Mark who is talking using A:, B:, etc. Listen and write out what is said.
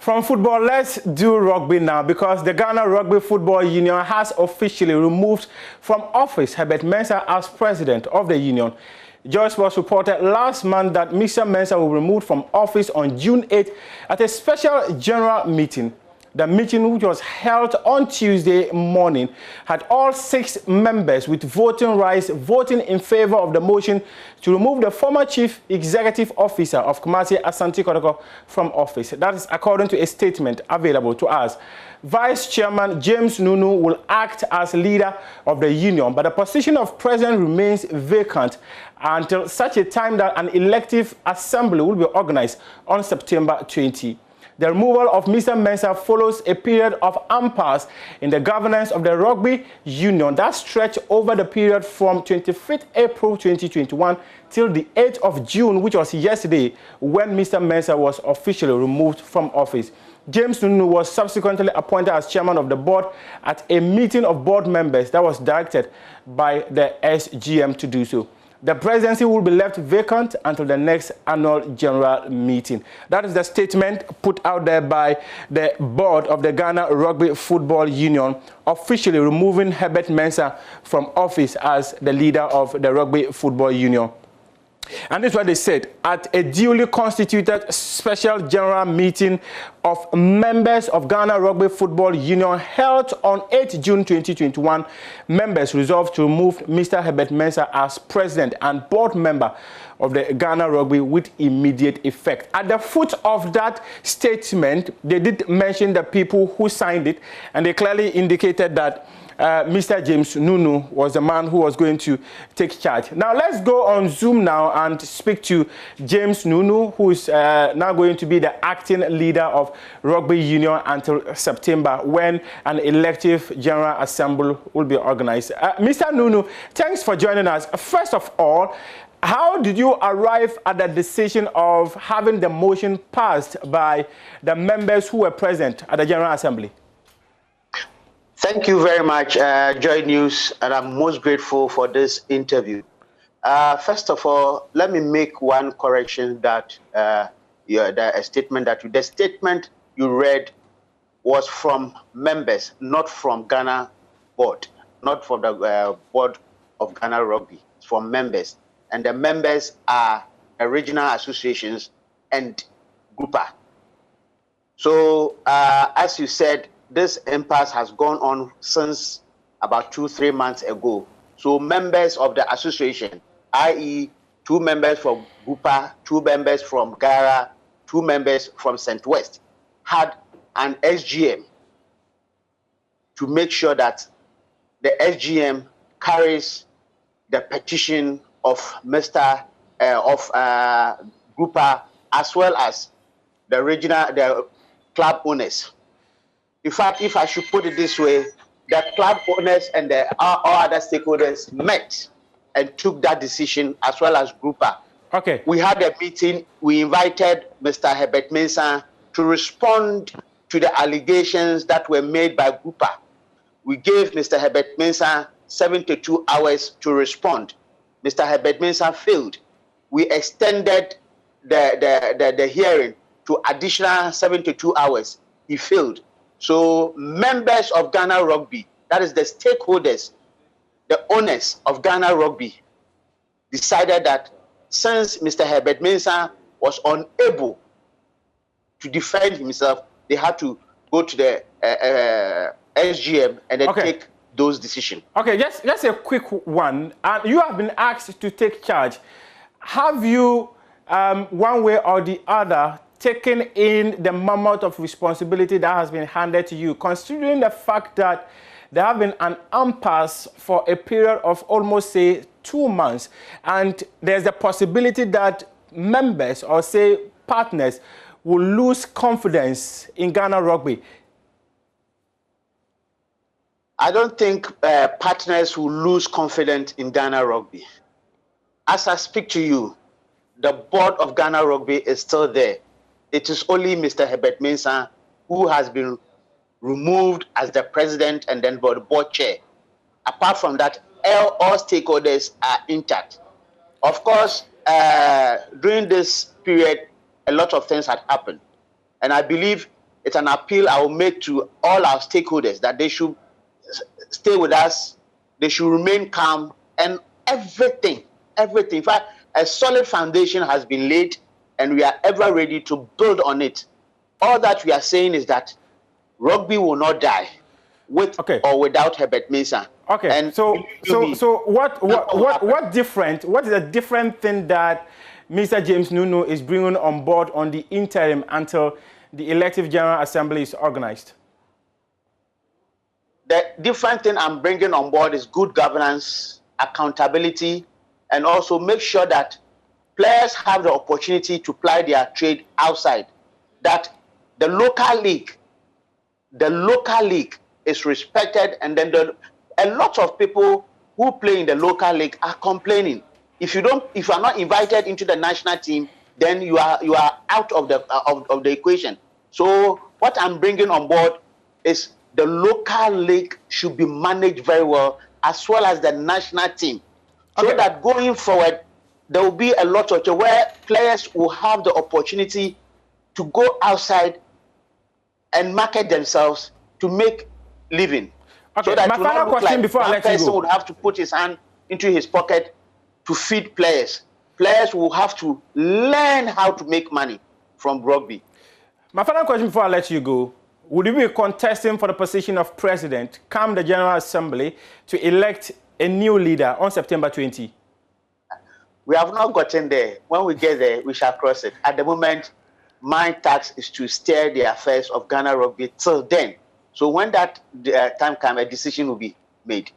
A: From football, let's do rugby now, because the Ghana Rugby Football Union has officially removed from office Herbert Mensah as president of the union. Joy Sports reported last month that Mr. Mensah will be removed from office on June 8 at a special general meeting. The meeting, which was held on Tuesday morning, had all 6 members with voting rights voting in favor of the motion to remove the former chief executive officer of Kumasi Asante Kotoko from office. That is according to a statement available to us. Vice Chairman James Nunu will act as leader of the union, but the position of president remains vacant until such a time that an elective assembly will be organized on September 20. The removal of Mr. Mensah follows a period of impasse in the governance of the Rugby Union that stretched over the period from 25th April 2021 till the 8th of June, which was yesterday, when Mr. Mensah was officially removed from office. James Nunu was subsequently appointed as chairman of the board at a meeting of board members that was directed by the SGM to do so. The presidency will be left vacant until the next annual general meeting. That is the statement put out there by the board of the Ghana Rugby Football Union, officially removing Herbert Mensah from office as the leader of the Rugby Football Union. And this is what they said. At a duly constituted special general meeting of members of Ghana Rugby Football Union held on 8 June 2021, members resolved to remove Mr. Herbert Mensah as president and board member of the Ghana Rugby with immediate effect. At the foot of that statement, they did mention the people who signed it, and they clearly indicated that Mr. James Nunu was the man who was going to take charge. Now let's go on Zoom now and speak to James Nunu, who is now going to be the acting leader of Rugby Union until September, when an elective general assembly will be organized. Mr. Nunu, thanks for joining us. First of all, how did you arrive at the decision of having the motion passed by the members who were present at the General Assembly?
B: Thank you very much, Joy News, and I'm most grateful for this interview. First of all, let me make one correction that the statement you read was from members, not from Ghana board, not from the board of Ghana Rugby. It's from members, and the members are regional associations and GRUPA. So, as you said, this impasse has gone on since about 2-3 months ago. So members of the association, i.e. 2 members from GRUPA, 2 members from GARA, 2 members from St. West, had an SGM to make sure that the SGM carries the petition of Mr. GRUPA, as well as the club owners. In fact, if I should put it this way, the club owners and all other stakeholders met and took that decision, as well as GRUPA.
A: Okay.
B: We had a meeting. We invited Mr. Herbert Mensah to respond to the allegations that were made by GRUPA. We gave Mr. Herbert Mensah 72 hours to respond. Mr. Herbert Mensah failed. We extended the hearing to additional 72 hours. He failed. So members of Ghana Rugby, that is the stakeholders, the owners of Ghana Rugby, decided that since Mr. Herbert Mensah was unable to defend himself, they had to go to the SGM and then take those decisions. Okay,
A: just a quick one. You have been asked to take charge. Have you, one way or the other, taken in the mammoth of responsibility that has been handed to you, considering the fact that there have been an impasse for a period of almost, say, 2 months, and there's the possibility that members or, say, partners will lose confidence in Ghana Rugby?
B: I don't think partners will lose confidence in Ghana Rugby. As I speak to you, the board of Ghana Rugby is still there. It is only Mr. Herbert Mensah who has been removed as the president and then the board chair. Apart from that, all stakeholders are intact. Of course, during this period, a lot of things had happened. And I believe it's an appeal I will make to all our stakeholders that they should stay with us, they should remain calm, and everything. In fact, a solid foundation has been laid, and we are ever ready to build on it. All that we are saying is that rugby will not die with or without Herbert Mensah.
A: Okay. And so what is the different thing that Mr. James Nunu is bringing on board on the interim until the elective General Assembly is organized?
B: The different thing I'm bringing on board is good governance, accountability, and also make sure that players have the opportunity to ply their trade outside, that the local league is respected, and then a lot of people who play in the local league are complaining. If you are not invited into the national team, then you are out of the equation. So what I'm bringing on board is the local league should be managed very well, as well as the national team, so that going forward there will be a lot of where players will have the opportunity to go outside and market themselves to make living. So that
A: my final question before I let you go.
B: Person would have to put his hand into his pocket to feed players. Players will have to learn how to make money from rugby.
A: My final question before I let you go. Would you be contesting for the position of president come the General Assembly to elect a new leader on September 20?
B: We have not gotten there. When we get there, we shall cross it. At the moment, my task is to steer the affairs of Ghana Rugby till then. So when that time comes, a decision will be made.